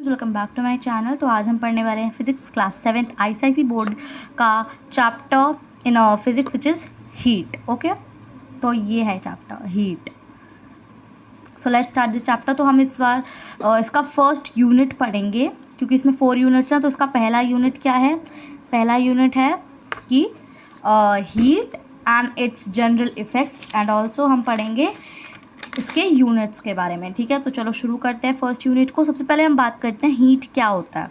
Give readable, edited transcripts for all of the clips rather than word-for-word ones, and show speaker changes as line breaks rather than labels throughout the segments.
Welcome back to my channel. तो आज हम पढ़ने वाले हैं physics class 7th ICSE board का chapter in physics which is heat. Okay, तो ये है chapter heat. So let's start this chapter. तो हम इस बार इसका फर्स्ट यूनिट पढ़ेंगे क्योंकि इसमें 4 यूनिट्स हैं। तो इसका पहला यूनिट क्या है? पहला यूनिट है कि heat and it's general effects, and also हम पढ़ेंगे इसके यूनिट्स के बारे में। ठीक है, तो चलो शुरू करते हैं फर्स्ट यूनिट को। सबसे पहले हम बात करते हैं हीट क्या होता है।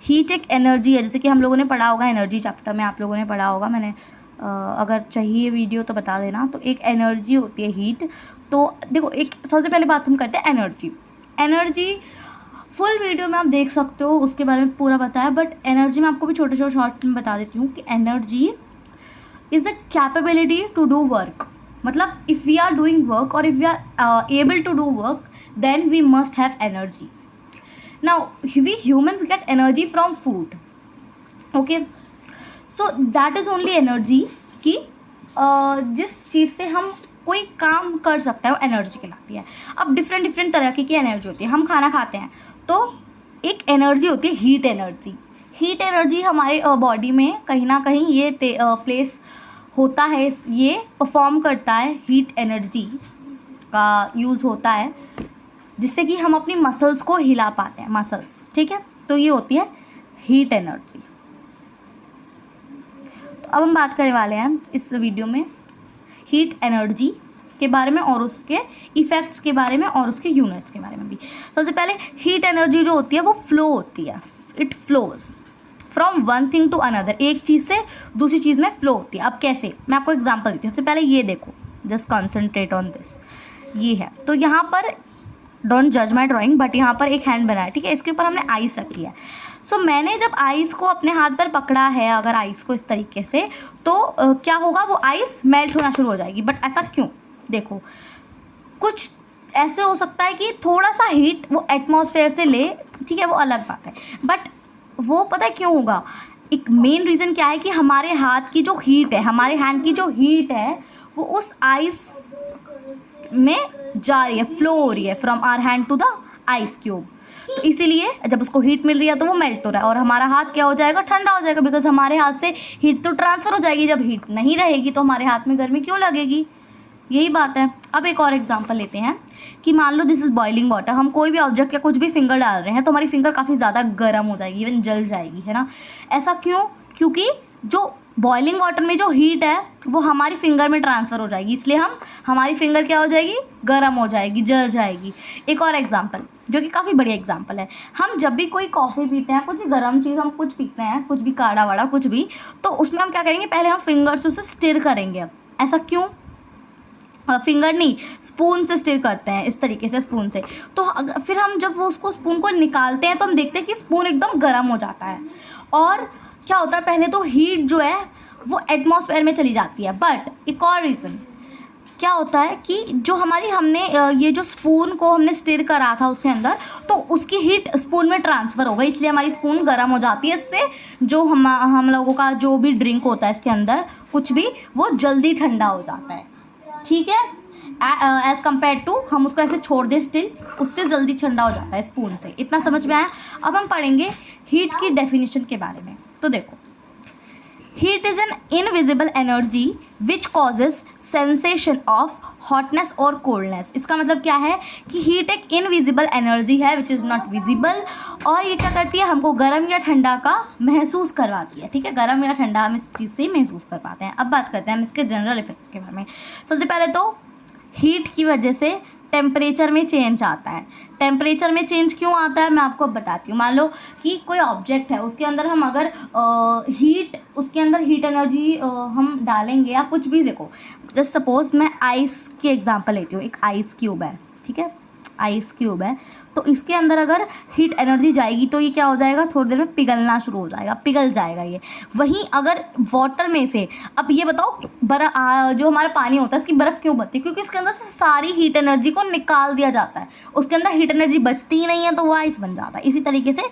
हीट एक एनर्जी है, जैसे कि हम लोगों ने पढ़ा होगा एनर्जी चैप्टर में, आप लोगों ने पढ़ा होगा। मैंने अगर चाहिए वीडियो तो बता देना। तो एक एनर्जी होती है हीट। तो देखो, एक सबसे पहले बात हम करते हैं एनर्जी। एनर्जी फुल वीडियो में आप देख सकते हो, उसके बारे में पूरा बताया, बट एनर्जी में आपको भी छोटे छोटे शॉर्ट में बता देती हूँ कि energy is the capability to do work. मतलब if we are doing work और if we are able to do work, then we must have energy. Now we humans get energy from food. Okay, so that is only energy कि जिस चीज़ से हम कोई काम कर सकते हैं वो एनर्जी कहलाती है। अब डिफरेंट तरह की एनर्जी होती है। हम खाना खाते हैं तो एक एनर्जी होती है हीट एनर्जी। हीट एनर्जी हमारे बॉडी में कहीं ना कहीं ये प्लेस होता है, ये परफॉर्म करता है। हीट एनर्जी का यूज़ होता है जिससे कि हम अपनी मसल्स को हिला पाते हैं, मसल्स। ठीक है, तो ये होती है हीट एनर्जी। तो अब हम बात करने वाले हैं इस वीडियो में हीट एनर्जी के बारे में और उसके इफ़ेक्ट्स के बारे में और उसके यूनिट्स के बारे में भी। सबसे पहले हीट एनर्जी जो होती है वो फ्लो होती है। It flows from one thing to another, एक चीज़ से दूसरी चीज़ में फ्लो होती है। अब कैसे, मैं आपको एग्जांपल देती हूँ। सबसे पहले ये देखो, जस्ट कॉन्सेंट्रेट ऑन दिस। ये है, तो यहाँ पर डोंट जज माई ड्राइंग, बट यहाँ पर एक हैंड बना है। ठीक है, इसके ऊपर हमने आइस रखी है। सो मैंने जब आइस को अपने हाथ पर पकड़ा है, अगर आइस को इस तरीके से, तो क्या होगा, वो आइस मेल्ट होना शुरू हो जाएगी। बट ऐसा क्यों? देखो, कुछ ऐसे हो सकता है कि थोड़ा सा हीट वो एटमॉस्फेयर से ले, ठीक है, वो अलग बात है, बट वो पता है क्यों होगा? एक मेन रीज़न क्या है कि हमारे हाथ की जो हीट है, हमारे हैंड की जो हीट है, वो उस आइस में जा रही है, फ्लो हो रही है from our hand to the ice cube. तो इसीलिए जब उसको हीट मिल रही है तो वो मेल्ट हो रहा है और हमारा हाथ क्या हो जाएगा, ठंडा हो जाएगा, बिकॉज हमारे हाथ से हीट तो ट्रांसफ़र हो जाएगी। जब हीट नहीं रहेगी तो हमारे हाथ में गर्मी क्यों लगेगी? यही बात है। अब एक और एग्जांपल लेते हैं कि मान लो दिस इज़ बॉइलिंग वाटर। हम कोई भी ऑब्जेक्ट या कुछ भी फिंगर डाल रहे हैं तो हमारी फिंगर काफ़ी ज़्यादा गर्म हो जाएगी, इवन जल जाएगी, है ना। ऐसा क्यों? क्योंकि जो बॉइलिंग वाटर में जो हीट है वो हमारी फिंगर में ट्रांसफ़र हो जाएगी, इसलिए हमारी फिंगर क्या हो जाएगी, गर्म हो जाएगी, जल जाएगी। एक और एग्जांपल जो कि काफ़ी बढ़िया एग्जांपल है, हम जब भी कोई कॉफ़ी पीते हैं, कुछ गर्म चीज़ हम कुछ पीते हैं, कुछ भी काढ़ा वाड़ा कुछ भी, तो उसमें हम क्या करेंगे, पहले हम फिंगर से उसे स्टिर करेंगे। ऐसा क्यों? फिंगर नहीं, स्पून से स्टिर करते हैं, इस तरीके से स्पून से। तो फिर हम जब वो उसको स्पून को निकालते हैं तो हम देखते हैं कि स्पून एकदम गर्म हो जाता है। और क्या होता है, पहले तो हीट जो है वो एटमॉस्फेयर में चली जाती है। बट एक और रीज़न क्या होता है कि जो हमने ये जो स्पून को हमने स्टिर करा था उसके अंदर, तो उसकी हीट स्पून में ट्रांसफ़र हो गई, इसलिए हमारी स्पून गर्म हो जाती है। इससे जो हम लोगों का जो भी ड्रिंक होता है इसके अंदर कुछ भी, वो जल्दी ठंडा हो जाता है। ठीक है, एज़ कम्पेयर टू हम उसको ऐसे छोड़ दें स्टिल, उससे जल्दी ठंडा हो जाता है स्पून से। इतना समझ में आया? अब हम पढ़ेंगे हीट की डेफिनेशन के बारे में। तो देखो, heat is an invisible energy which causes sensation of hotness और कोल्डनेस। इसका मतलब क्या है कि हीट एक इनविजिबल एनर्जी है विच इज़ नॉट विजिबल, और ये क्या करती है, हमको गर्म या ठंडा का महसूस करवाती है। ठीक है, गर्म या ठंडा हम इस चीज़ से महसूस कर पाते हैं। अब बात करते हैं हम इसके जनरल इफेक्ट के बारे में। सबसे पहले तो हीट की वजह से टेम्परेचर में चेंज आता है। टेम्परेचर में चेंज क्यों आता है, मैं आपको अब बताती हूँ। मान लो कि कोई ऑब्जेक्ट है, उसके अंदर हम अगर उसके अंदर हीट एनर्जी हम डालेंगे या कुछ भी, देखो जस्ट सपोज मैं आइस की एग्जांपल लेती हूँ। एक आइस क्यूब है, ठीक है, आइस क्यूब है, तो इसके अंदर अगर हीट एनर्जी जाएगी तो ये क्या हो जाएगा, थोड़ी देर में पिघलना शुरू हो जाएगा, पिघल जाएगा ये। वहीं अगर वाटर में से, अब ये बताओ, जो हमारा पानी होता है इसकी बर्फ़ क्यों बनती है? क्योंकि उसके अंदर से सारी हीट एनर्जी को निकाल दिया जाता है, उसके अंदर हीट एनर्जी बचती ही नहीं है, तो वो आइस बन जाता है। इसी तरीके से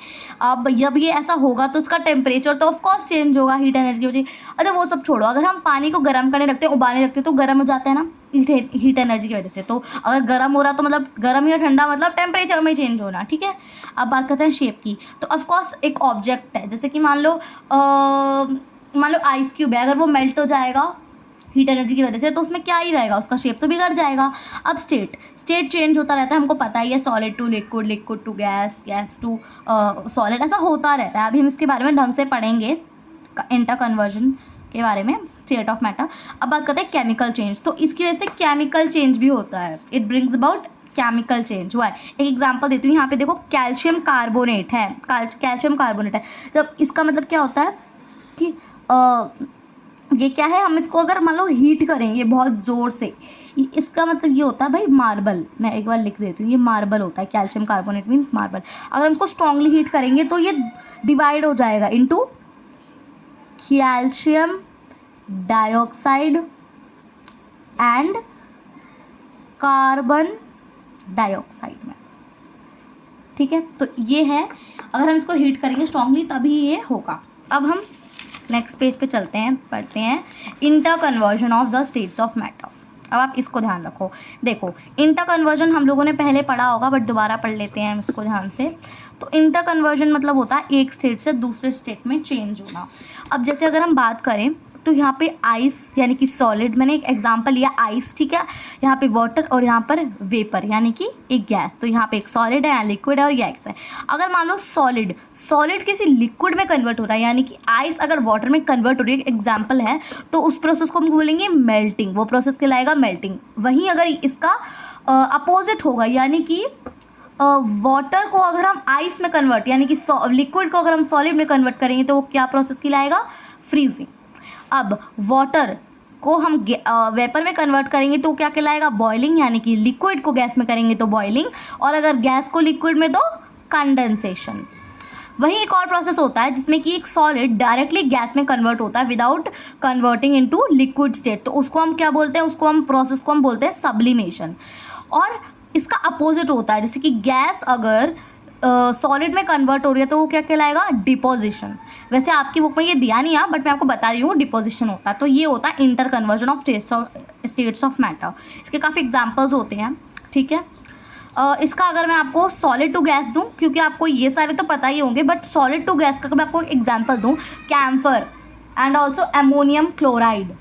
अब जब ये ऐसा होगा तो उसका टेम्परेचर तो ऑफकोर्स चेंज होगा हीट एनर्जी की वजह। अच्छा वो सब छोड़ो, अगर हम पानी को गर्म करने रखते हैं, उबालने रखते हैं, तो गर्म हो जाता है ना, हीट एनर्जी की वजह से। तो अगर गर्म हो रहा तो मतलब गर्म या ठंडा मतलब टेम्परेचर में चेंज होना, ठीक है। अब बात करते हैं शेप की। तो ऑफकोर्स एक ऑब्जेक्ट है, जैसे कि मान लो आइस क्यूब है, अगर वो मेल्ट हो जाएगा हीट एनर्जी की वजह से तो उसमें क्या ही रहेगा, उसका शेप तो बिगड़ जाएगा। अब स्टेट चेंज होता रहता है, हमको पता ही है, solid to liquid, liquid to gas, gas to solid, ऐसा होता रहता है। अभी हम इसके बारे में ढंग से पढ़ेंगे, इंटर कन्वर्जन के बारे में, स्टेट ऑफ मैटर। अब बात करते हैं केमिकल चेंज। तो इसकी वजह से केमिकल चेंज भी होता है, it brings about chemical change हुआ है। एक एग्जांपल देती हूँ, यहाँ पे देखो कैल्शियम कार्बोनेट है, कैल्शियम कार्बोनेट है। जब इसका मतलब क्या होता है कि ये क्या है, हम इसको अगर मान लो हीट करेंगे बहुत ज़ोर से, इसका मतलब ये होता है भाई मार्बल, मैं एक बार लिख देती हूँ, ये मार्बल होता है, कैल्शियम कार्बोनेट मीन्स मार्बल। अगर हम इसको स्ट्रांगली हीट करेंगे तो ये डिवाइड हो जाएगा into calcium dioxide and carbon dioxide में, ठीक है। तो ये है, अगर हम इसको हीट करेंगे स्ट्रांगली तभी ये होगा। अब हम नेक्स्ट पेज पे चलते हैं, पढ़ते हैं inter conversion of the states of matter. अब आप इसको ध्यान रखो, देखो इंटर कन्वर्जन हम लोगों ने पहले पढ़ा होगा बट दोबारा पढ़ लेते हैं हम इसको ध्यान से। तो इंटर कन्वर्जन मतलब होता है एक स्टेट से दूसरे स्टेट में चेंज होना। अब जैसे अगर हम बात करें तो यहाँ पे आइस यानी कि सॉलिड, मैंने एक एग्जांपल लिया आइस, ठीक है। यहाँ पे वाटर और यहाँ पर वेपर यानी कि एक गैस। तो यहाँ पे एक सॉलिड है, यहाँ लिक्विड है और गैस है। अगर मान लो सॉलिड किसी लिक्विड में कन्वर्ट हो रहा है, यानी कि आइस अगर वाटर में कन्वर्ट हो रही है, एग्जाम्पल है, तो उस प्रोसेस को हम बोलेंगे मेल्टिंग, वो प्रोसेस कहलाएगा मेल्टिंग। वहीं अगर इसका अपोजिट होगा, यानी कि वाटर को अगर हम आइस में कन्वर्ट यानी कि लिक्विड को अगर हम सॉलिड में कन्वर्ट करेंगे तो वो क्या प्रोसेस कहलाएगा, फ्रीजिंग। अब वाटर को हम वेपर में कन्वर्ट करेंगे तो क्या कहलाएगा, बॉइलिंग, यानी कि लिक्विड को गैस में करेंगे तो बॉइलिंग, और अगर गैस को लिक्विड में तो कंडेंसेशन। वहीं एक और प्रोसेस होता है जिसमें कि एक सॉलिड डायरेक्टली गैस में कन्वर्ट होता है without converting into liquid state, तो उसको हम क्या बोलते हैं, प्रोसेस को हम बोलते हैं सब्लिमेशन। और इसका अपोजिट होता है, जैसे कि गैस अगर सॉलिड में कन्वर्ट हो रही है तो वो क्या कहलाएगा, डिपोजिशन। वैसे आपकी बुक में ये दिया नहीं है बट मैं आपको बता रही हूँ, डिपोजिशन होता है। तो ये होता है inter conversion of states of matter. इसके काफ़ी एग्जांपल्स होते हैं, ठीक है। इसका अगर मैं आपको सॉलिड टू गैस दूँ, क्योंकि आपको ये सारे तो पता ही होंगे, बट सॉलिड टू गैस का अगर मैं आपको एग्जाम्पल दूँ, camphor and also ammonium chloride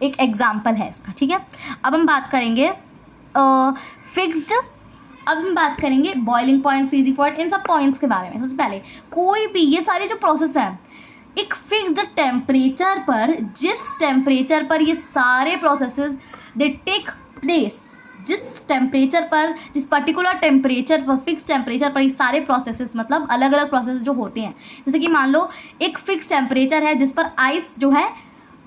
एक एग्जाम्पल है इसका, ठीक है। अब हम बात करेंगे अब हम बात करेंगे बॉइलिंग पॉइंट, फ्रीजिंग पॉइंट, इन सब पॉइंट्स के बारे में। सबसे पहले कोई भी ये सारे जो प्रोसेस हैं, एक फिक्स्ड टेम्परेचर पर, जिस टेम्परेचर पर ये सारे प्रोसेसेस दे टेक प्लेस, जिस टेम्परेचर पर, जिस पर्टिकुलर टेम्परेचर पर, फिक्स टेम्परेचर पर ये सारे प्रोसेसेस, मतलब अलग अलग प्रोसेस जो होते हैं, जैसे कि मान लो एक फिक्स टेम्परेचर है जिस पर आइस जो है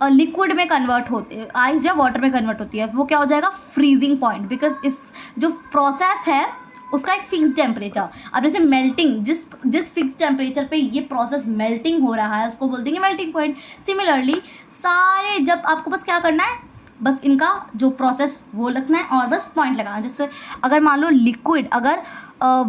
लिक्विड में कन्वर्ट होती है, आइस जो वाटर में कन्वर्ट होती है, वो क्या हो जाएगा, फ्रीजिंग पॉइंट, बिकॉज इस जो प्रोसेस है उसका एक फिक्स टेम्परेचर। अब जैसे मेल्टिंग, जिस फिक्स टेम्परेचर पे ये प्रोसेस मेल्टिंग हो रहा है उसको बोल देंगे मेल्टिंग पॉइंट। सिमिलरली सारे, जब आपको बस क्या करना है, बस इनका जो प्रोसेस वो लिखना है और बस पॉइंट लगाना। जैसे अगर मान लो लिक्विड अगर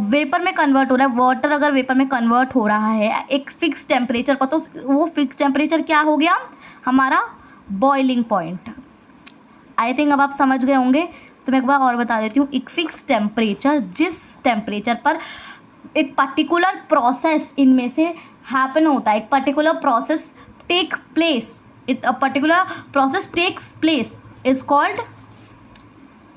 वेपर में कन्वर्ट हो रहा है, वाटर अगर वेपर में कन्वर्ट हो रहा है एक फिक्स टेम्परेचर पर, तो वो फिक्स टेम्परेचर क्या हो गया, हमारा बॉइलिंग पॉइंट। आई थिंक अब आप समझ गए होंगे। तो मैं एक बार और बता देती हूँ, एक फिक्स टेम्परेचर, जिस टेम्परेचर पर एक पर्टिकुलर प्रोसेस इनमें से हैपन होता है, एक particular process take place, a particular process takes place is called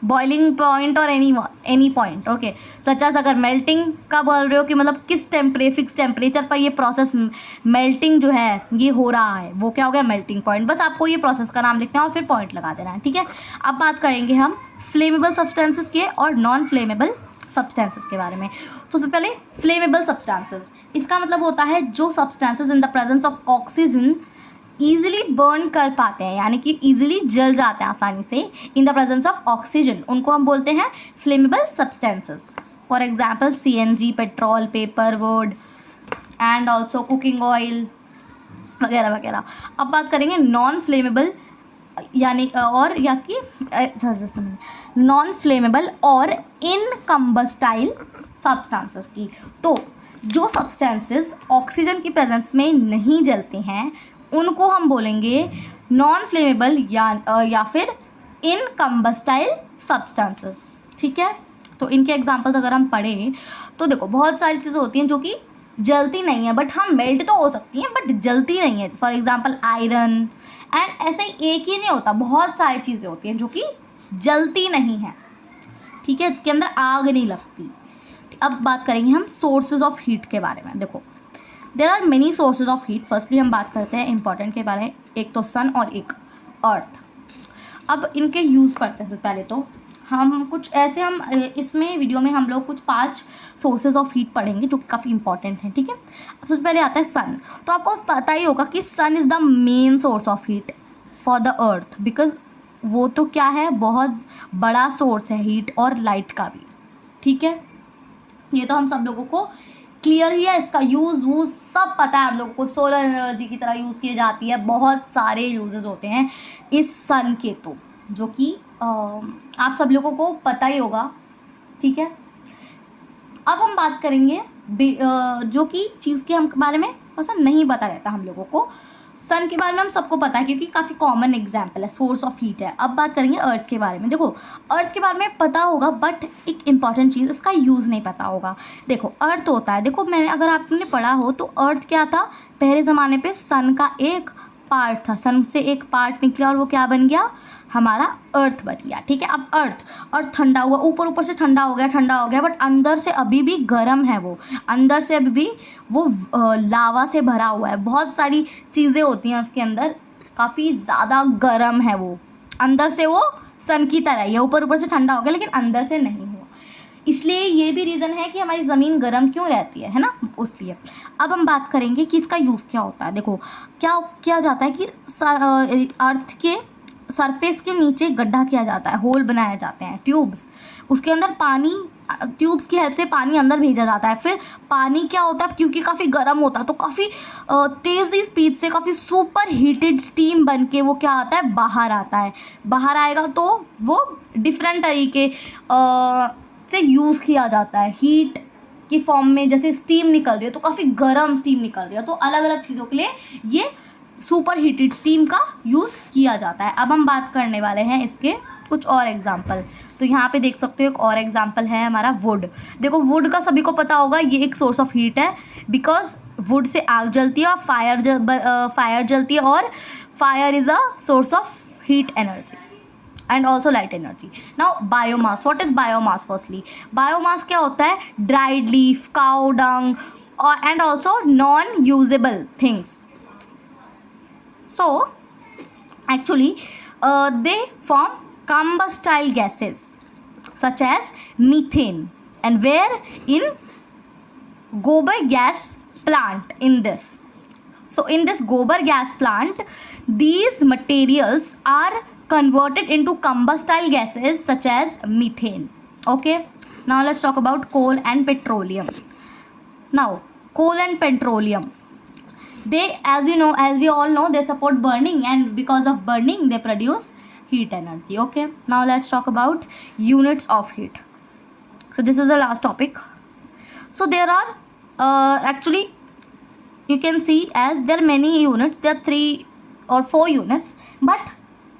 boiling point और any point, okay. Such as अगर मेल्टिंग का बोल रहे हो कि मतलब किस फिक्स टेम्परेचर पर ये प्रोसेस मेल्टिंग जो है ये हो रहा है, वो क्या हो गया, मेल्टिंग पॉइंट। बस आपको ये प्रोसेस का नाम लिखना है और फिर पॉइंट लगा देना है, ठीक है। अब बात करेंगे हम फ्लेमेबल सब्सटेंसेस के और नॉन फ्लेमेबल सब्सटेंसेस के बारे में। तो सबसे पहले फ्लेमेबल सब्सटेंसेस, इसका मतलब होता है जो substances in the presence of oxygen easily burn कर पाते हैं, यानी कि ईजिली जल जाते हैं आसानी से in the presence of oxygen, उनको हम बोलते हैं flammable substances. For example CNG, petrol, paper, would and also cooking oil वगैरह वगैरह। अब बात करेंगे नॉन फ्लेमेबल यानी और या कि नॉन फ्लेमेबल और इनकम्बस्टाइल सब्सटेंसेस की। तो जो सब्सटेंसेस ऑक्सीजन की प्रेजेंस में नहीं जलते हैं उनको हम बोलेंगे नॉन फ्लेमेबल या फिर इन कंबस्टाइल सब्सटेंसेस, ठीक है। तो इनके एग्जांपल्स अगर हम पढ़ें तो देखो बहुत सारी चीज़ें होती हैं जो कि जलती नहीं है, बट हाँ मेल्ट तो हो सकती हैं बट जलती नहीं है। फॉर एग्जांपल आयरन, एंड ऐसे ही एक ही नहीं होता, बहुत सारी चीज़ें होती हैं जो कि जलती नहीं है, ठीक है, इसके अंदर आग नहीं लगती। अब बात करेंगे हम सोर्सेज ऑफ हीट के बारे में। देखो there are many sources of heat. Firstly हम बात करते हैं इंपॉर्टेंट के बारे में, एक तो सन और एक अर्थ। अब इनके यूज़ पढ़ते हैं। पहले तो हम कुछ ऐसे हम इसमें वीडियो में हम लोग कुछ 5 सोर्सेज ऑफ हीट पढ़ेंगे जो कि काफ़ी इंपॉर्टेंट हैं, ठीक है। अब सबसे पहले आता है सन। तो आपको पता ही होगा कि sun is the main source of heat for the earth, because वो तो क्या है, बहुत बड़ा सोर्स है हीट और लाइट का भी, ठीक है। ये तो हम सब लोगों को क्लियर ही है, इसका यूज़ वूज़ सब पता है हम लोगों को। सोलर एनर्जी की तरह यूज़ की जाती है, बहुत सारे यूजेस होते हैं इस सन के, तो जो कि आप सब लोगों को पता ही होगा, ठीक है। अब हम बात करेंगे जो कि चीज़ के हम बारे में ऐसा नहीं पता रहता हम लोगों को। सन के बारे में हम सबको पता है क्योंकि काफ़ी कॉमन एग्जाम्पल है, सोर्स ऑफ हीट है। अब बात करेंगे अर्थ के बारे में। देखो अर्थ के बारे में पता होगा बट एक इम्पॉर्टेंट चीज़, इसका यूज़ नहीं पता होगा। देखो अर्थ होता है, देखो मैंने अगर आपने पढ़ा हो तो अर्थ क्या था, पहले ज़माने पे सन का एक पार्ट था, सन से एक पार्ट निकला और वो क्या बन गया, हमारा अर्थ बन गया, ठीक है। अब अर्थ ठंडा हुआ, ऊपर से ठंडा हो गया बट अंदर से अभी भी गर्म है, वो अंदर से अभी भी वो लावा से भरा हुआ है, बहुत सारी चीज़ें होती हैं उसके अंदर, काफ़ी ज़्यादा गर्म है वो, अंदर से वो सन की तरह ही है, ऊपर से ठंडा हो गया लेकिन अंदर से नहीं हुआ। इसलिए ये भी रीज़न है कि हमारी ज़मीन गर्म क्यों रहती है ना, उसलिए। अब हम बात करेंगे कि इसका यूज़ क्या होता है। देखो क्या किया जाता है कि अर्थ के सरफेस के नीचे गड्ढा किया जाता है, होल बनाए जाते हैं, ट्यूब्स, उसके अंदर पानी, ट्यूब्स की हेल्प से पानी अंदर भेजा जाता है। फिर पानी क्या होता है, क्योंकि काफ़ी गर्म होता है तो काफ़ी तेज़ी स्पीड से काफ़ी सुपर हीटेड स्टीम बन के वो क्या आता है, बाहर आता है। बाहर आएगा तो वो डिफरेंट तरीके से यूज़ किया जाता है, हीट की फॉर्म में, जैसे स्टीम निकल रही है तो काफ़ी गर्म स्टीम निकल रही है, तो अलग अलग चीज़ों के लिए ये सुपर हीटेड स्टीम का यूज़ किया जाता है। अब हम बात करने वाले हैं इसके कुछ और एग्जाम्पल। तो यहाँ पे देख सकते हो एक और एग्जाम्पल है हमारा वुड। देखो वुड का सभी को पता होगा, ये एक सोर्स ऑफ हीट है, बिकॉज वुड से आग जलती है और फायर जलती है, और fire is a source of heat energy and also light energy. Now biomass, what is biomass? Firstly biomass क्या होता है, dried leaf, cow dung and also non usable things. So actually they form combustible gases such as methane, and where in gobar gas plant in this. So in this gobar gas plant, these materials are converted into combustible gases such as methane. Okay, now let's talk about coal and petroleum. Now coal and petroleum, they, as you know, as we all know, they support burning, and because of burning they produce heat energy. Okay, now let's talk about units of heat. So this is the last topic. So there are actually you can see as there are many units, there are 3 or 4 units, but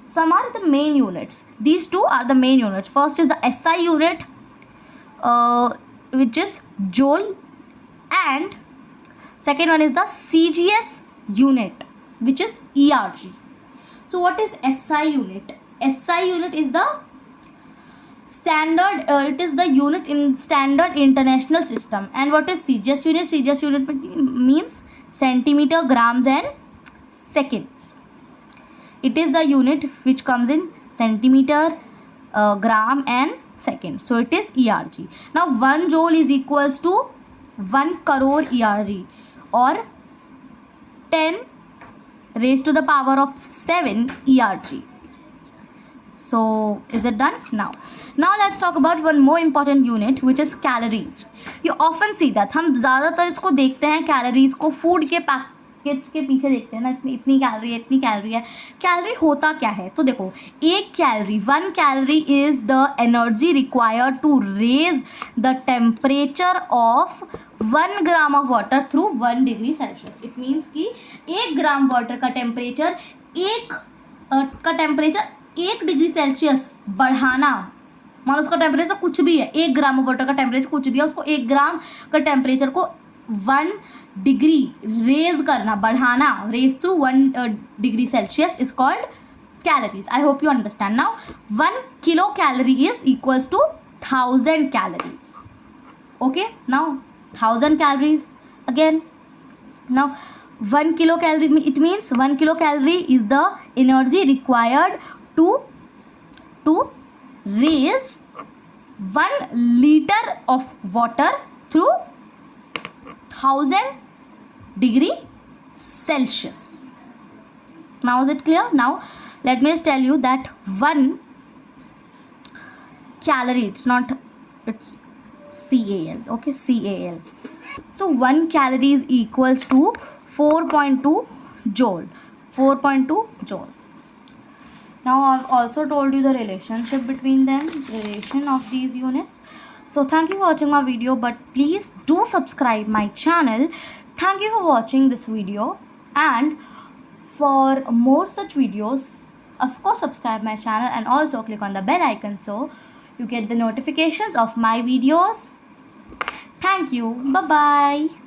some are the main units. These 2 are the main units. First is the SI unit, which is joule, and second one is the CGS unit, which is ERG. So what is SI unit? SI unit is the standard, it is the unit in standard international system. And what is CGS unit? CGS unit means centimeter, grams and seconds. It is the unit which comes in centimeter, gram and seconds. So it is ERG. Now 1 joule is equals to 1 crore ERG, or 10 raised to the power of 7 ERG. So is it done? Now let's talk about one more important unit, which is calories. You often see that, हम ज़्यादातर इसको देखते हैं calories को, food के packets के पीछे देखते हैं ना, इसमें इतनी कैलोरी है, इतनी कैलोरी है। कैलोरी होता क्या है? तो देखो एक calorie, 1 calorie is the energy required to raise the temperature of 1 gram of water through 1 degree Celsius. It means कि 1 ग्राम वाटर का टेम्परेचर 1 डिग्री सेल्सियस बढ़ाना, मान लो उसका टेम्परेचर कुछ भी है, 1 ग्राम ऑफ वाटर का टेम्परेचर कुछ भी है, उसको 1 ग्राम का टेम्परेचर को 1 डिग्री रेज करना, बढ़ाना, raise through 1 degree Celsius is called calories. I hope you understand now. 1 kilo calorie is equals to 1000 calories. Okay, now 1000 calories again. Now 1 kilocalorie, it means 1 kilocalorie is the energy required to raise 1 liter of water through 1000 degree Celsius. Now is it clear? Now let me just tell you that 1 calorie, it's CAL, okay, CAL. So 1 calorie is equals to 4.2 joule. 4.2 joule. Now I've also told you the relationship between them, relation of these units. So thank you for watching my video, but please do subscribe my channel. Thank you for watching this video, and for more such videos, of course subscribe my channel and also click on the bell icon so you get the notifications of my videos. Thank you. Bye bye.